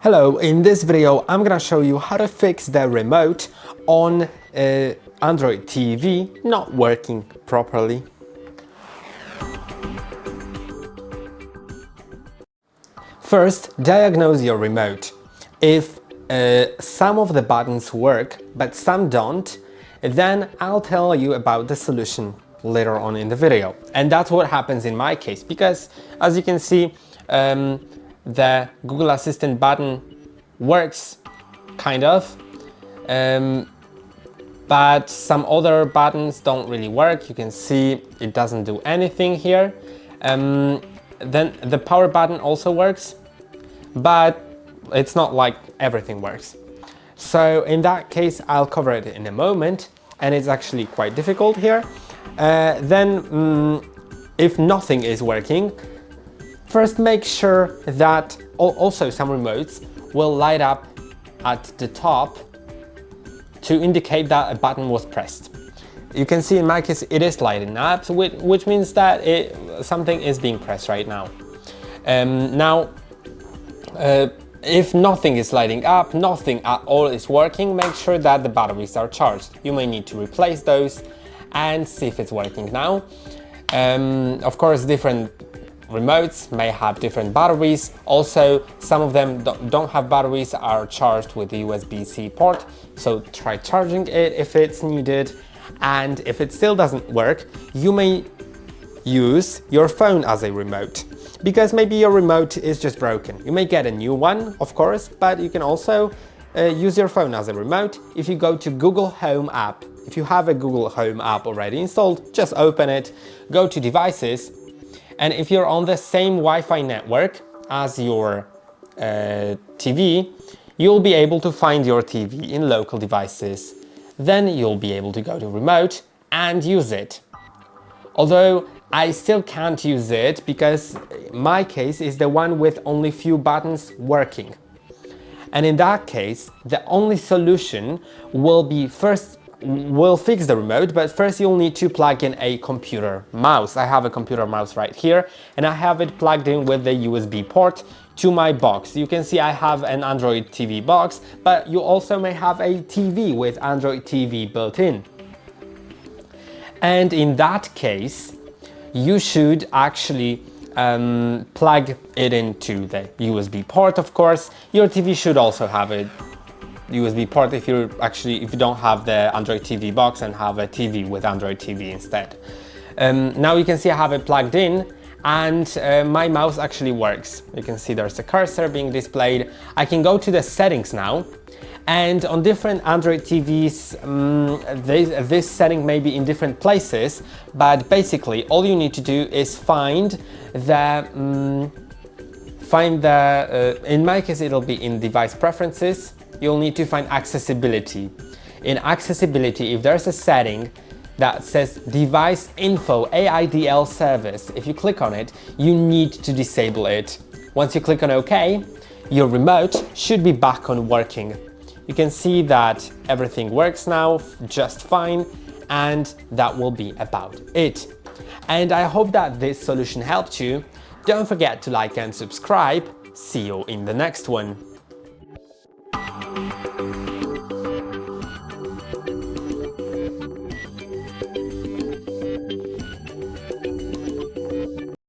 Hello, in this video I'm gonna show you how to fix the remote on Android TV not working properly. First, diagnose your remote. If some of the buttons work but some don't, then I'll tell you about the solution later on in the video. And that's what happens in my case, because as you can see, the Google Assistant button works, kind of, but some other buttons don't really work. You can see it doesn't do anything here. Then the power button also works, but it's not like everything works. So in that case, I'll cover it in a moment, and it's actually quite difficult here. If nothing is working, first make sure that also some remotes will light up at the top to indicate that a button was pressed. You can see in my case it is lighting up, which means that something is being pressed right now. If nothing is lighting up, nothing at all is working, make sure that the batteries are charged. You may need to replace those and see if it's working now. Of course, different remotes may have different batteries. Also, some of them don't have batteries, are charged with the USB-C port. So try charging it if it's needed. And if it still doesn't work, you may use your phone as a remote, because maybe your remote is just broken. You may get a new one, of course, but you can also use your phone as a remote. If you go to Google Home app, if you have a Google Home app already installed, just open it, go to devices, and if you're on the same Wi-Fi network as your TV, you'll be able to find your TV in local devices. Then you'll be able to go to remote and use it. Although I still can't use it because my case is the one with only few buttons working. And in that case, the only solution will be we'll fix the remote, but first you'll need to plug in a computer mouse. I have a computer mouse right here, and I have it plugged in with the USB port to my box. You can see I have an Android TV box, but you also may have a TV with Android TV built in. And in that case, you should actually plug it into the USB port, of course. Your TV should also have a USB port if you don't have the Android TV box and have a TV with Android TV instead. Now you can see I have it plugged in, and my mouse actually works. You can see there's a cursor being displayed. I can go to the settings now, and on different Android TVs, this setting may be in different places, but basically all you need to do is find the, in my case it'll be in device preferences. You'll need to find accessibility. In accessibility, if there's a setting that says device info AIDL service, if you click on it, you need to disable it. Once you click on OK, your remote should be back on working. You can see that everything works now just fine, and that will be about it. And I hope that this solution helped you. Don't forget to like and subscribe. See you in the next one.